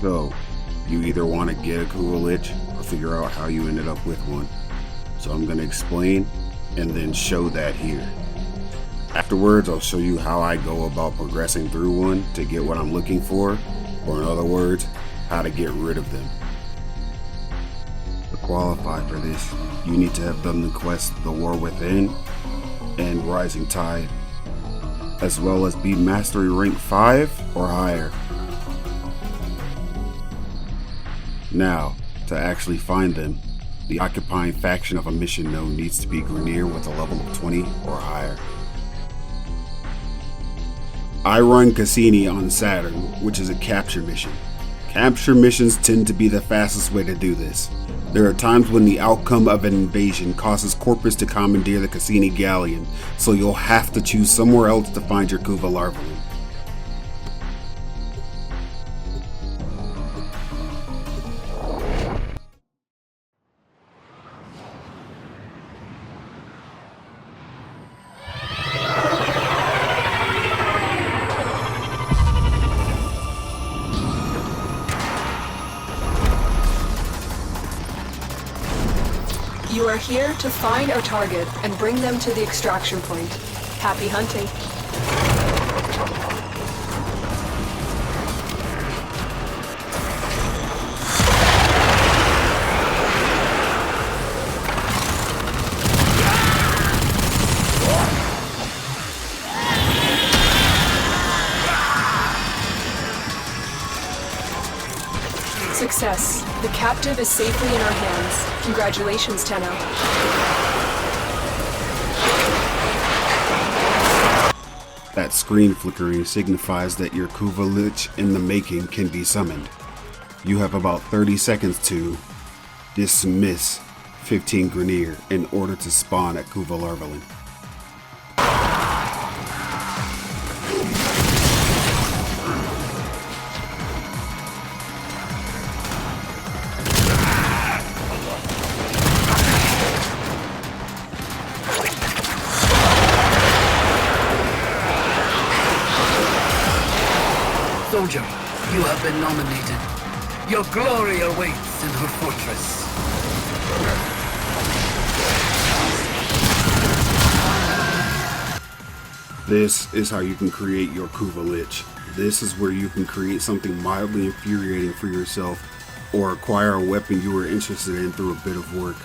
So, you either want to get a Kuva Lich or figure out how you ended up with one. So I'm going to explain and then show that here. Afterwards, I'll show you how I go about progressing through one to get what I'm looking for, or in other words, how to get rid of them. To qualify for this, you need to have done the quest The War Within and Rising Tide, as well as be Mastery Rank 5 or higher. Now, to actually find them, the occupying faction of a mission node needs to be Grineer with a level of 20 or higher. I run Cassini on Saturn, which is a capture mission. Capture missions tend to be the fastest way to do this. There are times when the outcome of an invasion causes Corpus to commandeer the Cassini Galleon, so you'll have to choose somewhere else to find your Kuva Larvaling. You are here to find our target and bring them to the extraction point. Happy hunting. Success. The captive is safely in our hands. Congratulations, Tenno. That screen flickering signifies that your Kuva Lich in the making can be summoned. You have about 30 seconds to dismiss 15 Grineer in order to spawn a Kuva Larvaling. Soldier, you have been nominated. Your glory awaits in her fortress. This is how you can create your Kuva Lich. This is where you can create something mildly infuriating for yourself or acquire a weapon you are interested in through a bit of work.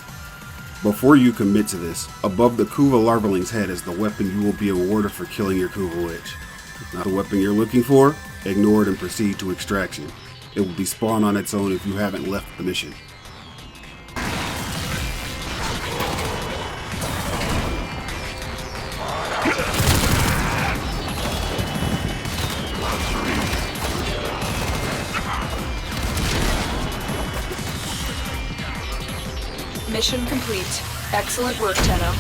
Before you commit to this, above the Kuva Larvaling's head is the weapon you will be awarded for killing your Kuva Lich. Not the weapon you're looking for? Ignore it and proceed to extraction. It will be spawned on its own if you haven't left the mission. Mission complete. Excellent work, Tenno.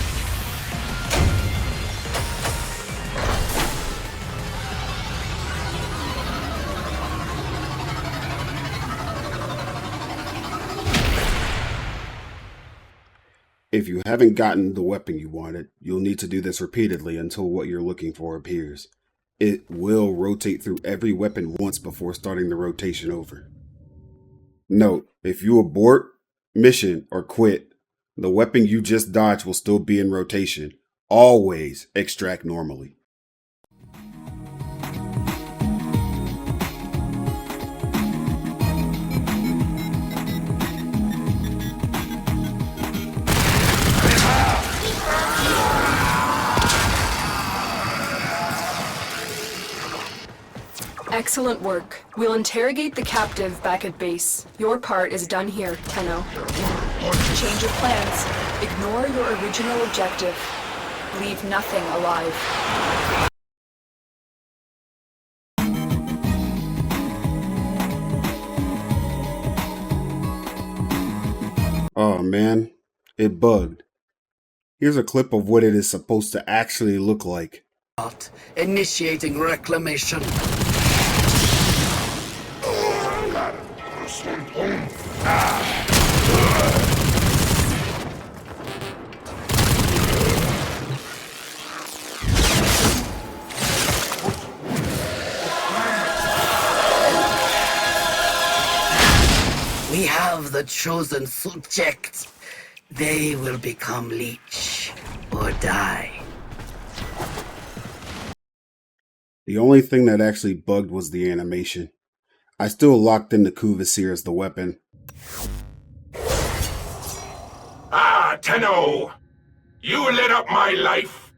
If you haven't gotten the weapon you wanted, you'll need to do this repeatedly until what you're looking for appears. It will rotate through every weapon once before starting the rotation over. Note, if you abort mission or quit, the weapon you just dodged will still be in rotation. Always extract normally. Excellent work. We'll interrogate the captive back at base. Your part is done here, Tenno. Change of plans. Ignore your original objective. Leave nothing alive. Oh man, it bugged. Here's a clip of what it is supposed to actually look like. Initiating reclamation. have the chosen subject, they will become Lich or die. The only thing that actually bugged was the animation. I still locked in the Kuva as the weapon. Ah, Tenno! You lit up my life,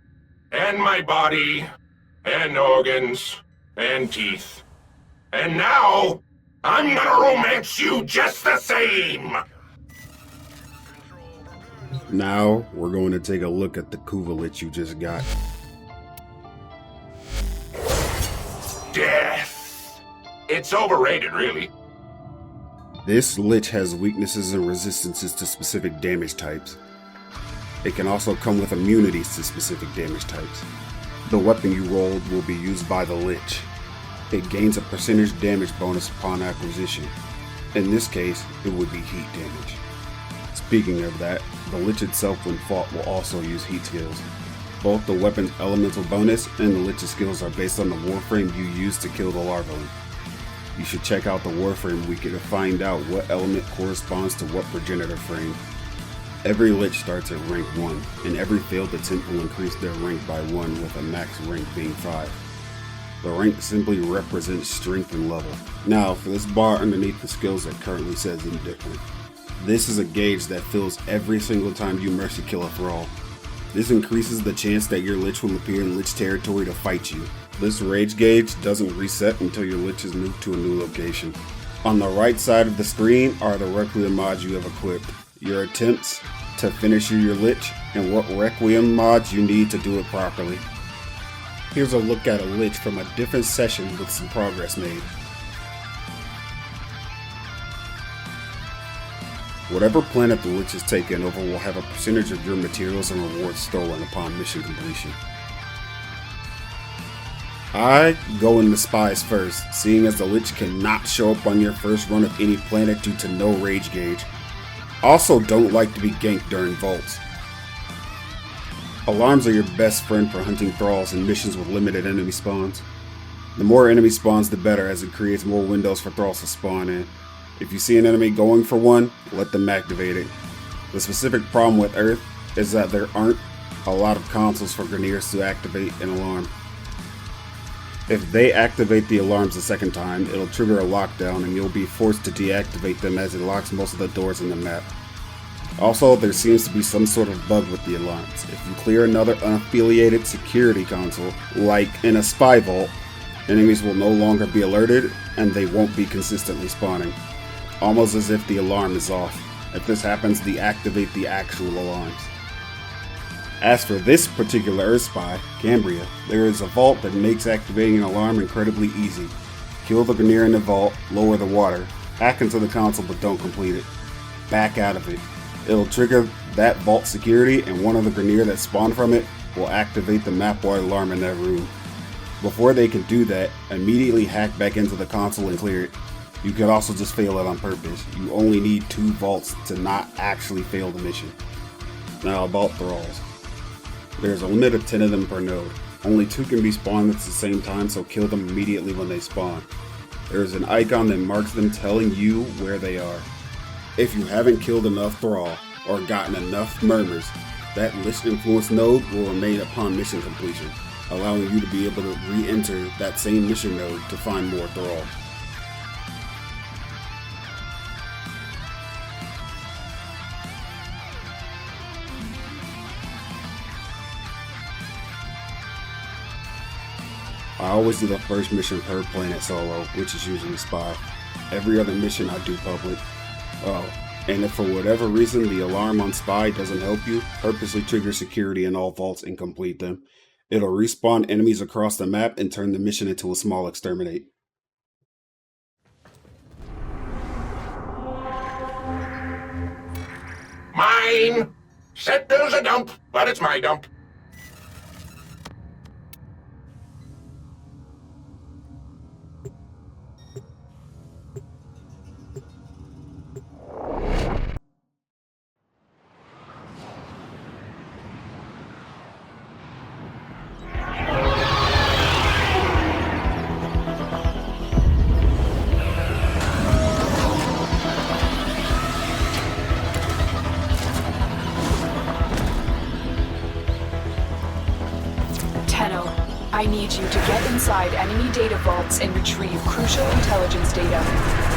and my body, and organs, and teeth. And now, I'm gonna romance you just the same! Now, we're going to take a look at the Kuva Lich you just got. Death! It's overrated, really. This Lich has weaknesses and resistances to specific damage types. It can also come with immunities to specific damage types. The weapon you rolled will be used by the Lich. It gains a percentage damage bonus upon acquisition. In this case, it would be heat damage. Speaking of that, the Lich itself when fought will also use heat skills. Both the weapon's elemental bonus and the Lich's skills are based on the warframe you use to kill the larvae. You should check out the warframe wiki to find out what element corresponds to what progenitor frame. Every Lich starts at rank 1, and every failed attempt will increase their rank by 1 with a max rank being 5. The rank simply represents strength and level. Now, for this bar underneath the skills, it currently says indifferent. This is a gauge that fills every single time you mercy kill a thrall. This increases the chance that your Lich will appear in Lich territory to fight you. This rage gauge doesn't reset until your Lich is moved to a new location. On the right side of the screen are the Requiem mods you have equipped, your attempts to finish your Lich, and what Requiem mods you need to do it properly. Here's a look at a Lich from a different session with some progress made. Whatever planet the Lich is taken over will have a percentage of your materials and rewards stolen upon mission completion. I go in the spies first, seeing as the Lich cannot show up on your first run of any planet due to no rage gauge. Also don't like to be ganked during vaults. Alarms are your best friend for hunting thralls in missions with limited enemy spawns. The more enemy spawns the better, as it creates more windows for thralls to spawn in. If you see an enemy going for one, let them activate it. The specific problem with Earth is that there aren't a lot of consoles for Grineers to activate an alarm. If they activate the alarms the second time, it'll trigger a lockdown and you'll be forced to deactivate them as it locks most of the doors in the map. Also, there seems to be some sort of bug with the alarms. If you clear another unaffiliated security console, like in a spy vault, enemies will no longer be alerted and they won't be consistently spawning. Almost as if the alarm is off. If this happens, deactivate the actual alarms. As for this particular Earth spy, Cambria, there is a vault that makes activating an alarm incredibly easy. Kill the Grineer in the vault, lower the water, hack into the console but don't complete it. Back out of it. It'll trigger that vault security and one of the Grineer that spawned from it will activate the map-wide alarm in that room. Before they can do that, immediately hack back into the console and clear it. You could also just fail it on purpose. You only need 2 vaults to not actually fail the mission. Now about thralls. There's a limit of 10 of them per node. Only 2 can be spawned at the same time, so kill them immediately when they spawn. There is an icon that marks them telling you where they are. If you haven't killed enough thrall or gotten enough murmurs, that Lich influence node will remain upon mission completion, allowing you to be able to re-enter that same mission node to find more thrall. I always do the first mission per planet solo, which is usually spy. Every other mission I do public. Oh, and if for whatever reason the alarm on spy doesn't help you, purposely trigger security in all vaults and complete them. It'll respawn enemies across the map and turn the mission into a small exterminate. Mine! Said there's a dump, but it's my dump. you to get inside enemy data vaults and retrieve crucial intelligence data.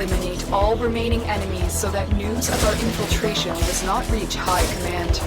eliminate all remaining enemies so that news of our infiltration does not reach High Command.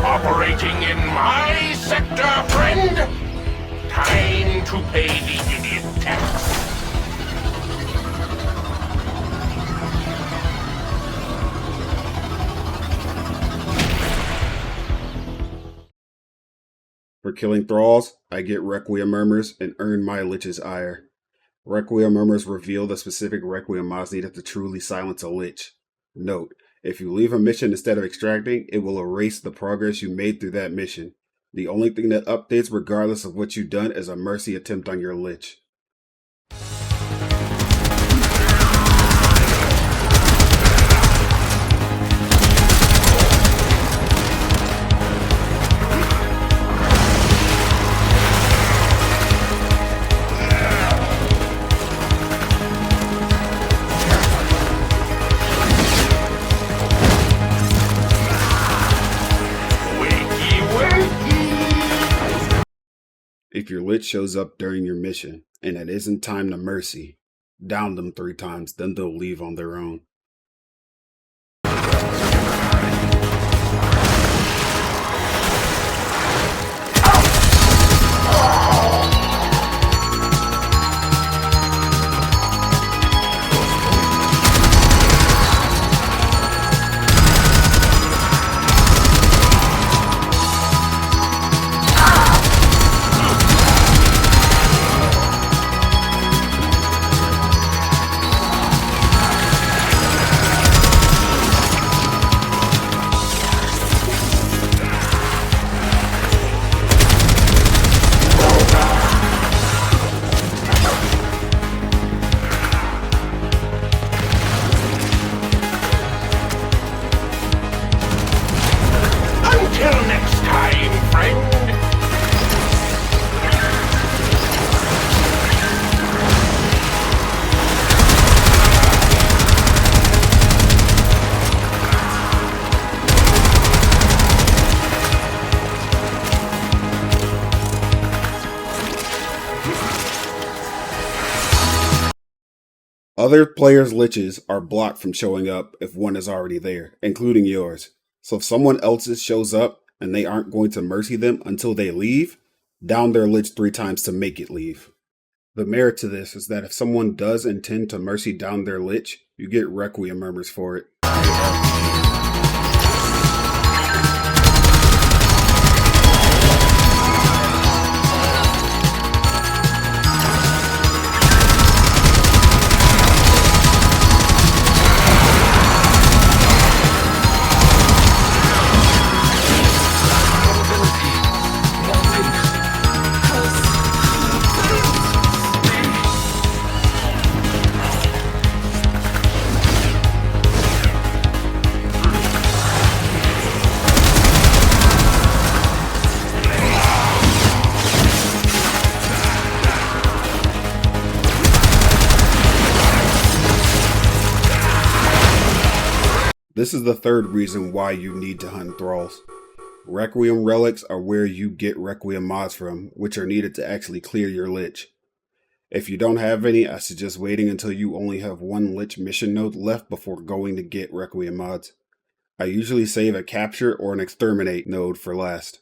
Operating in my sector, friend? Time to pay the idiot tax. For killing thralls, I get Requiem Murmurs and earn my Lich's ire. Requiem Murmurs reveal the specific Requiem mods needed to truly silence a Lich. Note, if you leave a mission instead of extracting, it will erase the progress you made through that mission. The only thing that updates regardless of what you've done is a mercy attempt on your Lich. If your Lich shows up during your mission, and it isn't time to mercy, down them 3 times, then they'll leave on their own. Until next time, friend. Other players' Liches are blocked from showing up if one is already there, including yours. So if someone else's shows up and they aren't going to mercy them until they leave, down their Lich 3 times to make it leave. The merit to this is that if someone does intend to mercy down their Lich, you get Requiem Murmurs for it. This is the third reason why you need to hunt thralls. Requiem relics are where you get Requiem mods from, which are needed to actually clear your Lich. If you don't have any, I suggest waiting until you only have one Lich mission node left before going to get Requiem mods. I usually save a capture or an exterminate node for last.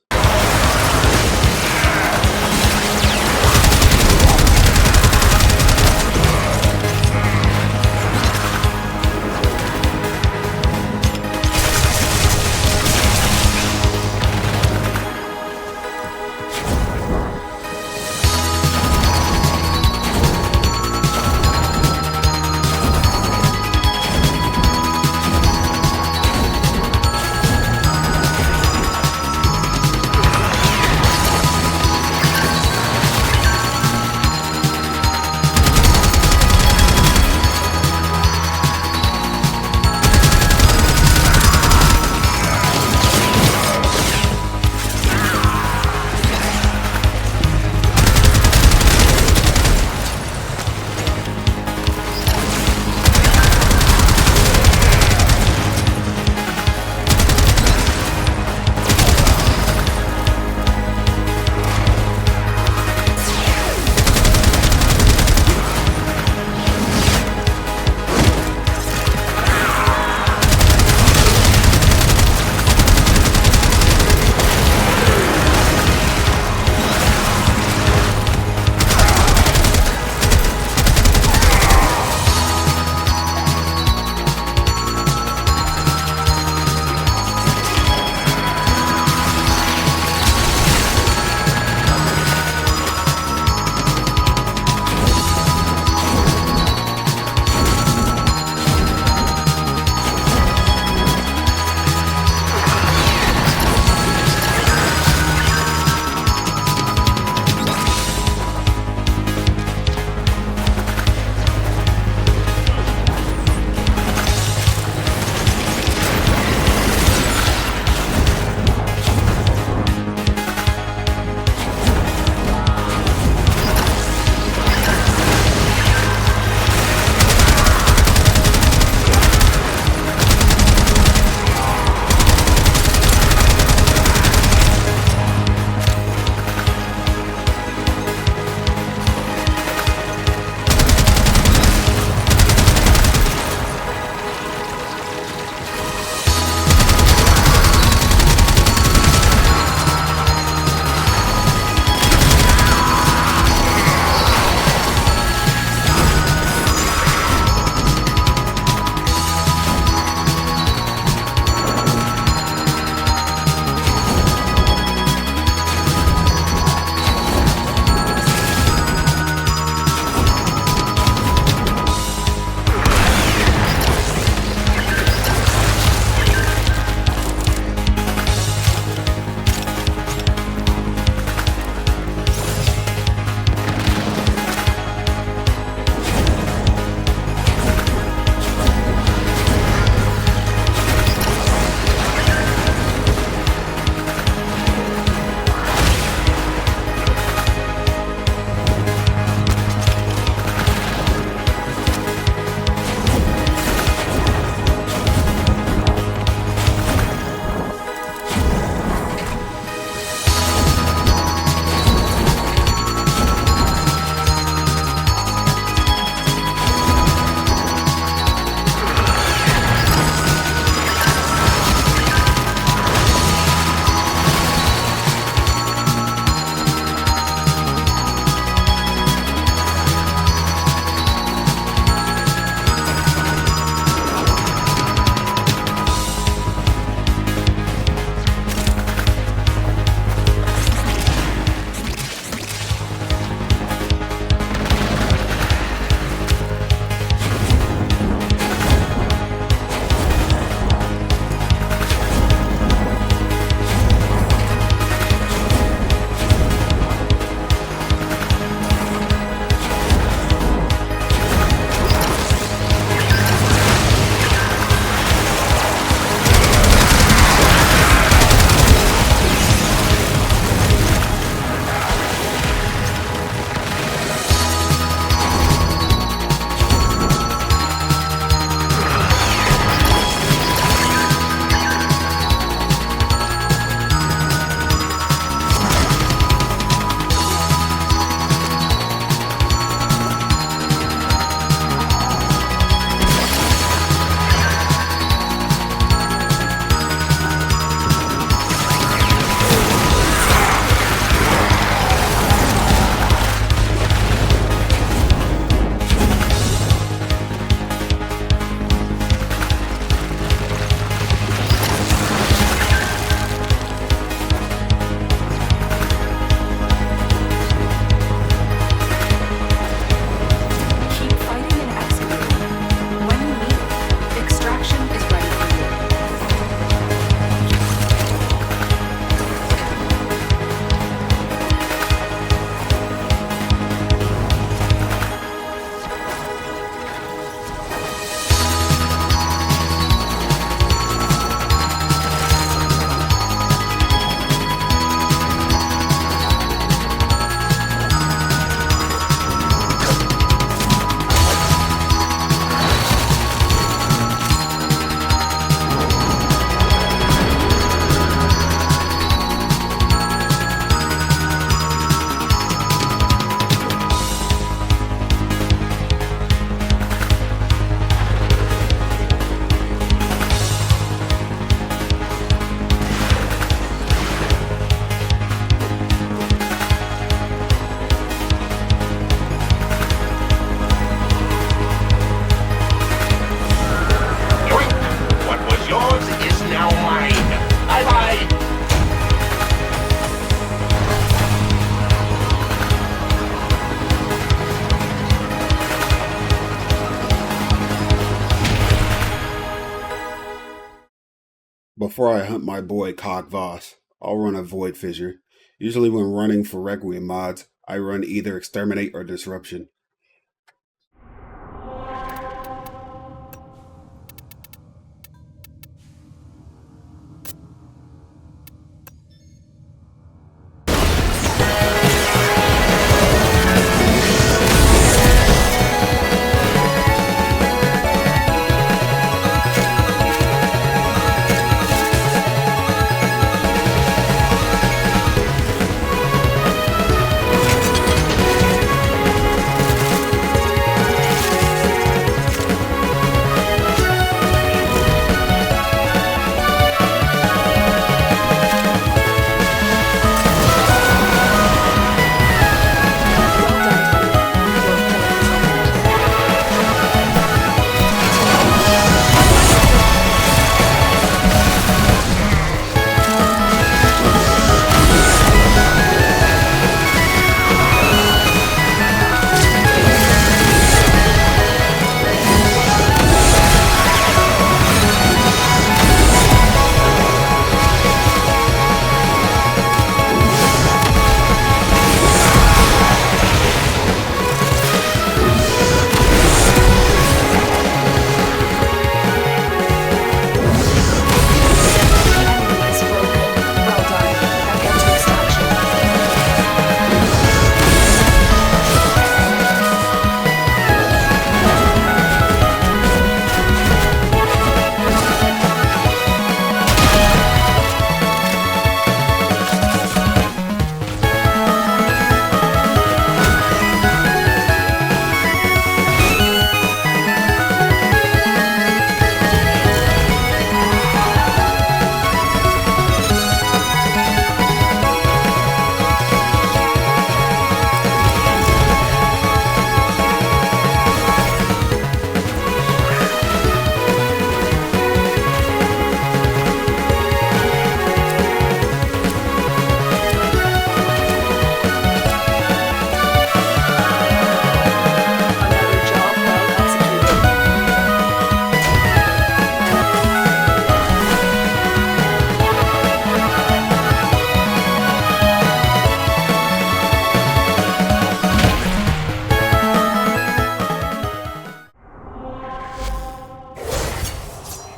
before I hunt my boy Cog Voss, I'll run a Void Fissure. Usually when running for Requiem mods, I run either Exterminate or Disruption.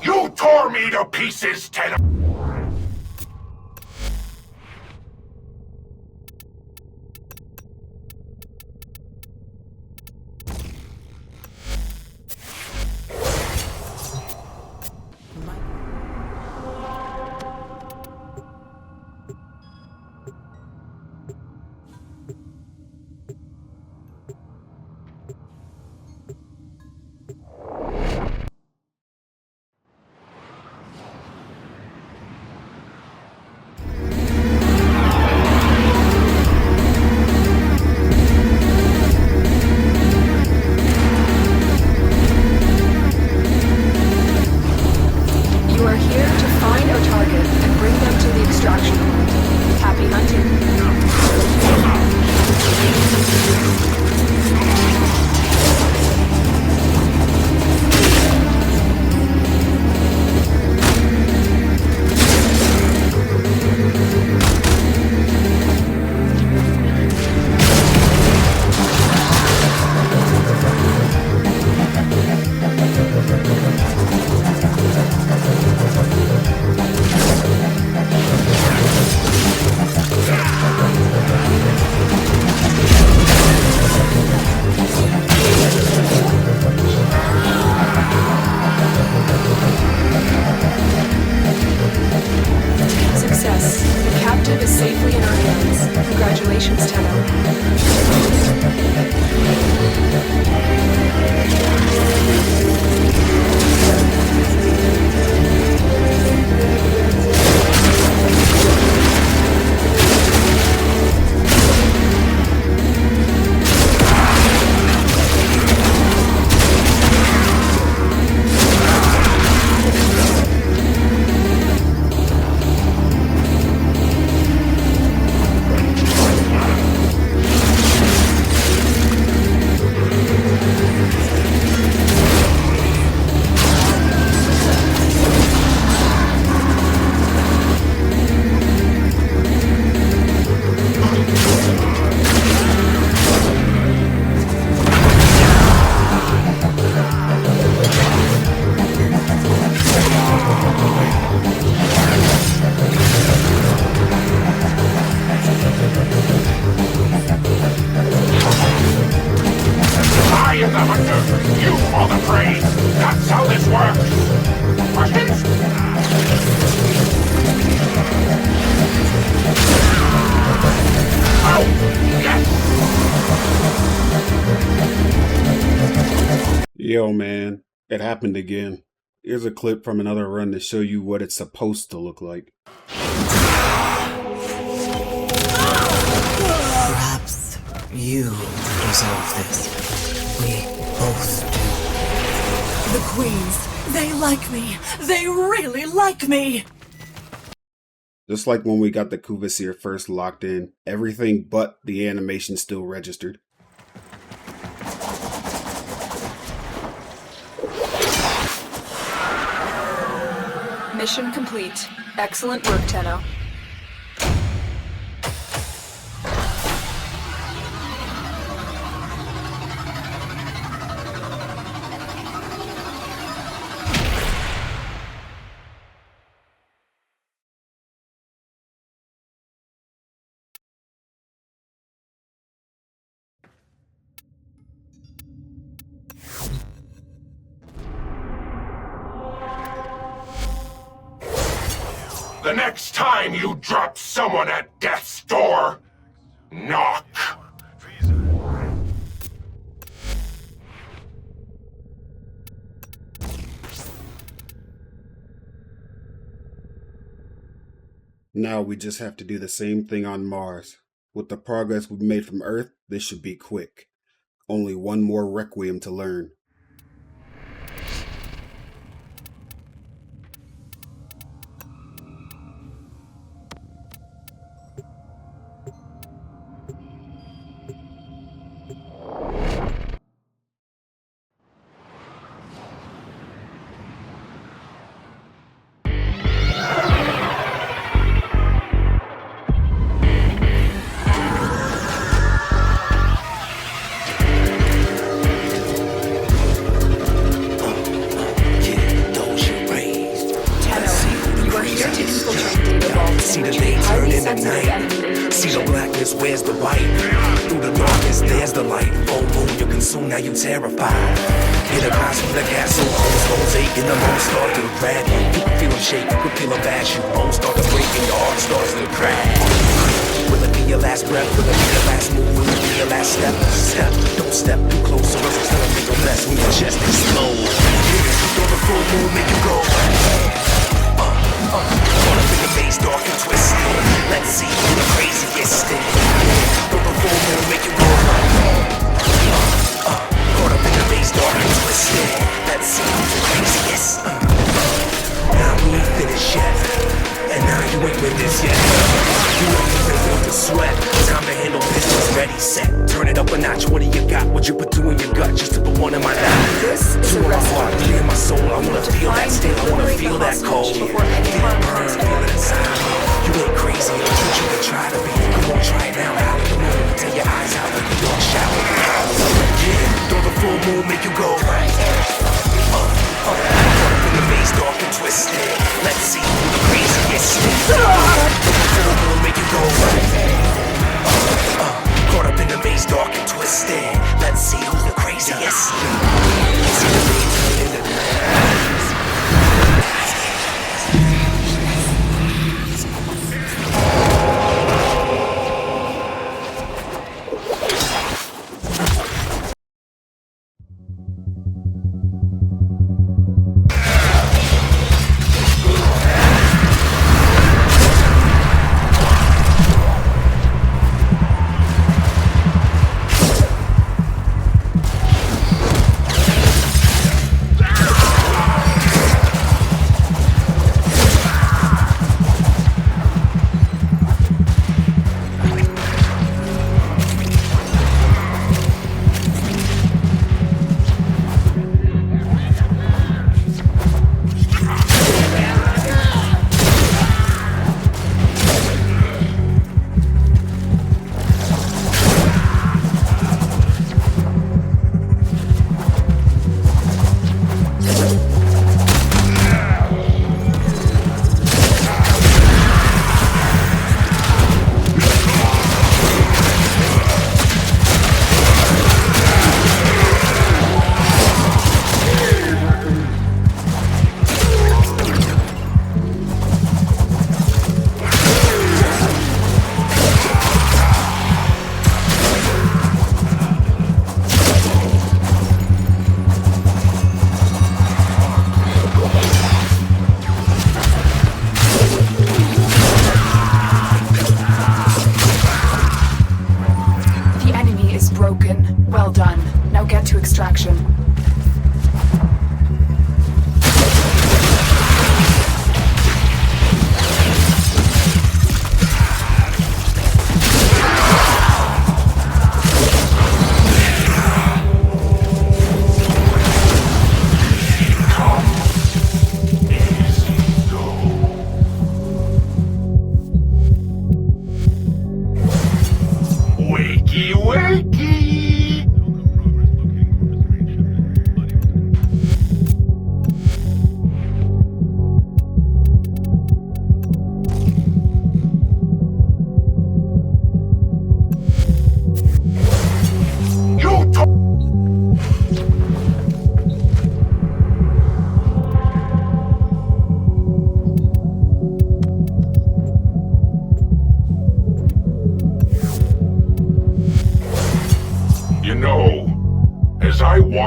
You tore me to pieces, Tenno! the hunter, you are the prey. That's how this works. Questions? Oh, yes. Yo, man, it happened again. Here's a clip from another run to show you what it's supposed to look like. Perhaps you deserve this. We both do. The queens, they like me. They really like me. Just like when we got the Kuva seer first locked in, everything but the animation still registered. Mission complete. Excellent work, Tenno. The next time you drop someone at death's door, knock. Now we just have to do the same thing on Mars. With the progress we've made from Earth, this should be quick. Only one more Requiem to learn. See the day turn into night. See the blackness, where's the white? Through the darkness, there's the light. Full moon, you're consumed, now you terrified. Hear the cries from the castle, bones ache and the bones start to grab you. You can feel them shake, you can feel them bash you. Bones start to break and your heart starts to crack. Will it be your last breath? Will it be your last move? Will it be your last step? Step, don't step too close or else it's gonna make a mess when your chest explodes. Throw the full moon, make you go. Caught up in the maze, dark and twisted. Let's see who the craziest is. Throw the full moon, make you go. Caught up in the maze, dark and twisted. Let's see who's the craziest. Now we ain't finished yet, and now you ain't with this yet. You ain't even feel the sweat. Time to handle business, ready, set. Turn it up a notch. What do you got? What you put two in your gut just to put one in my life? This is Two a in my rescue heart, three in my soul. I wanna feel that sting. I wanna feel that cold. Before any Feel it harm burn, comes to feel it inside me. You ain't crazy, I'll teach you to try to be. Come on, try it now. How the moon, take your eyes out like a dark shower. Yeah, throw the full moon, make you go. Caught up in the maze, dark and twisted. Let's see who the craziest is. Full moon, make you go. Caught up in the maze, dark and twisted. Let's see who's the craziest. See the maze in the night.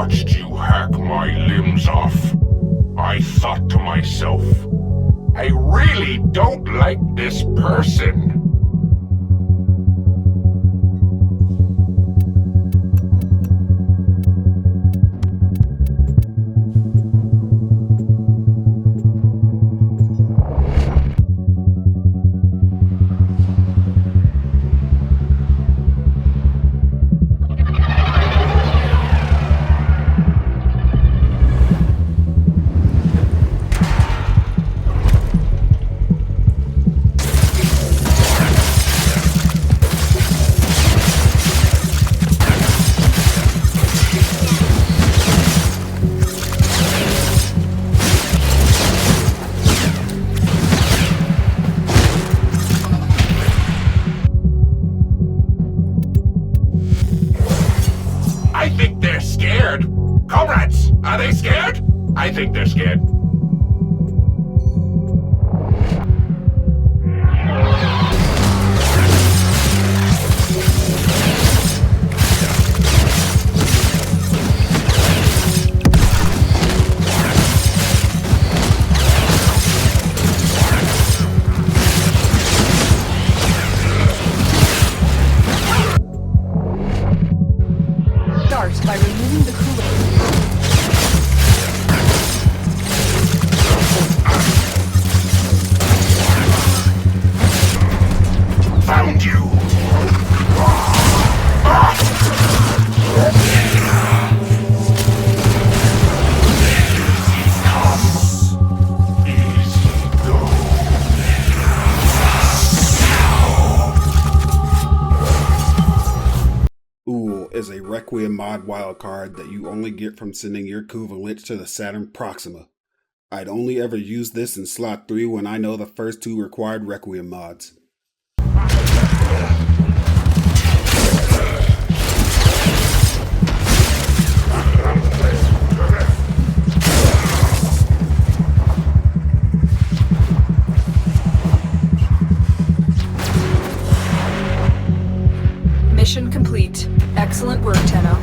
watched you hack my limbs off, I thought to myself, I really don't like this person. I think they're scared. Comrades, are they scared? I think they're scared. Start by removing the Kuva. Found you! Ooh is a Requiem mod wildcard that you only get from sending your Kuva Lich to the Saturn Proxima. I'd only ever use this in slot 3 when I know the first 2 required Requiem mods. Mission complete. Excellent work, Tenno.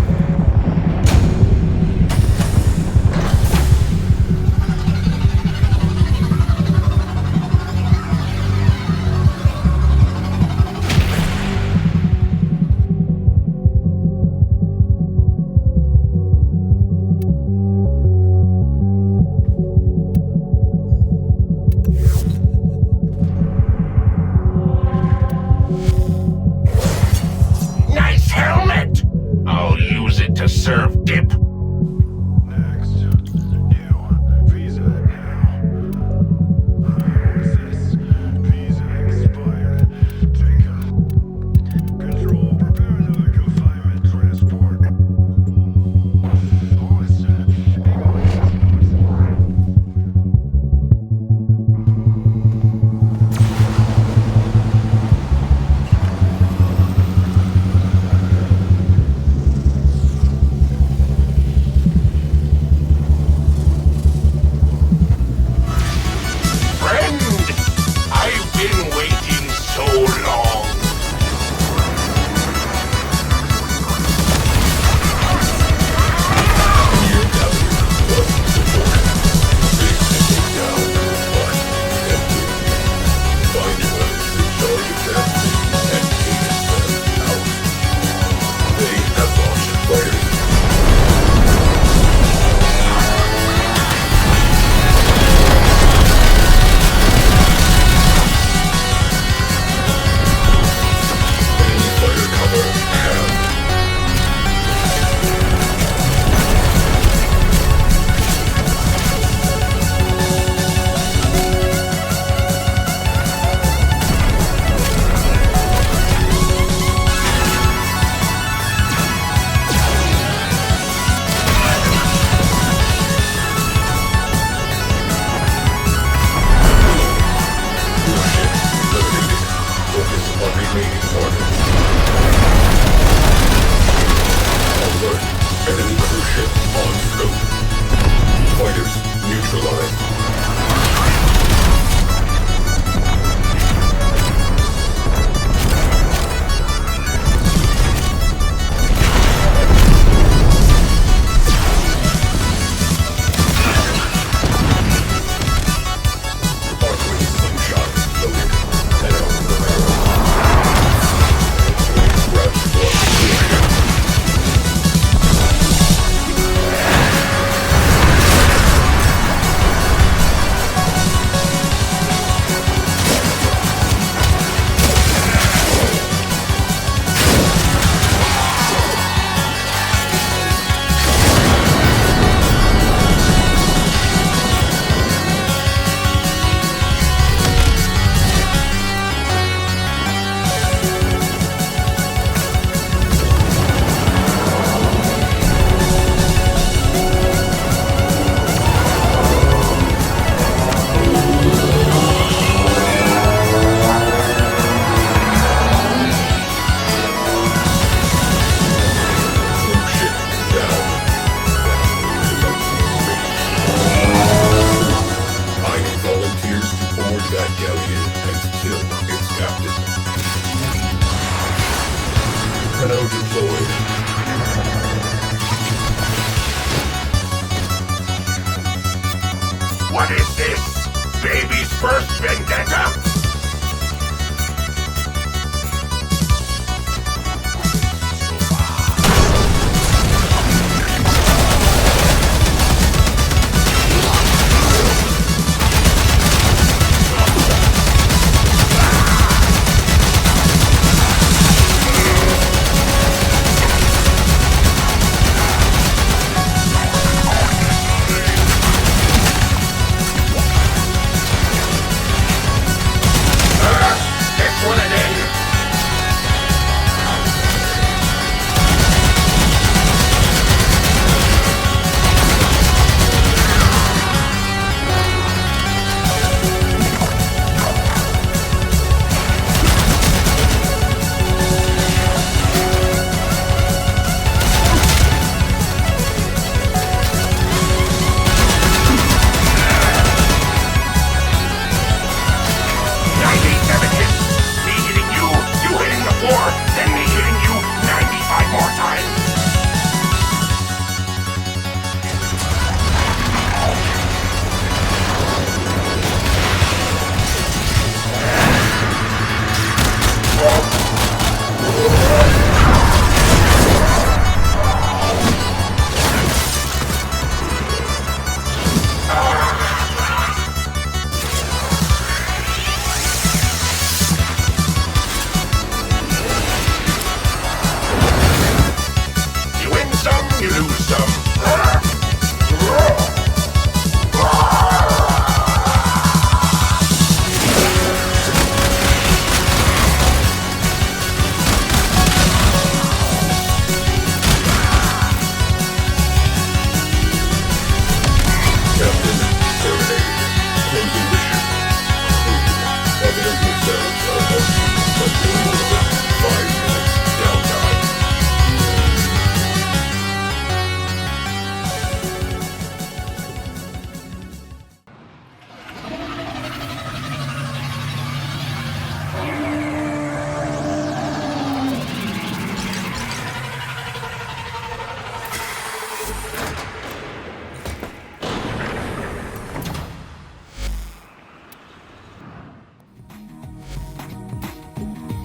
What is this? Baby's first vendetta?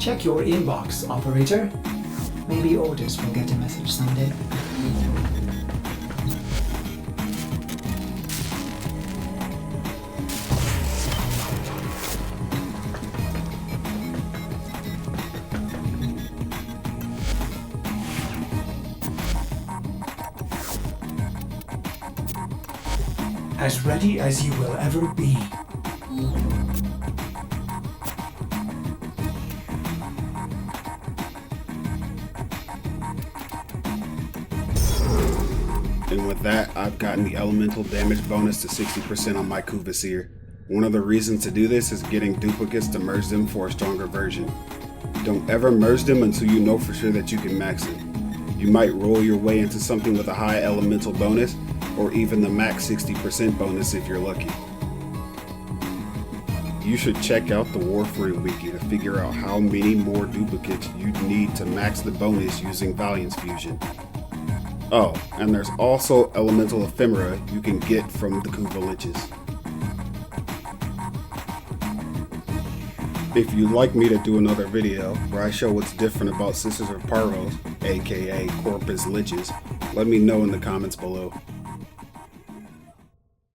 Check your inbox, operator. Maybe Otis will get a message someday. As ready as you will ever be. And with that, I've gotten the elemental damage bonus to 60% on my Kuva Seer. One of the reasons to do this is getting duplicates to merge them for a stronger version. Don't ever merge them until you know for sure that you can max it. You might roll your way into something with a high elemental bonus, or even the max 60% bonus if you're lucky. You should check out the Warframe wiki to figure out how many more duplicates you'd need to max the bonus using Valiance Fusion. Oh, and there's also elemental ephemera you can get from the Kuva Liches. If you'd like me to do another video where I show what's different about Sisters of Parvos, aka Corpus Liches, let me know in the comments below.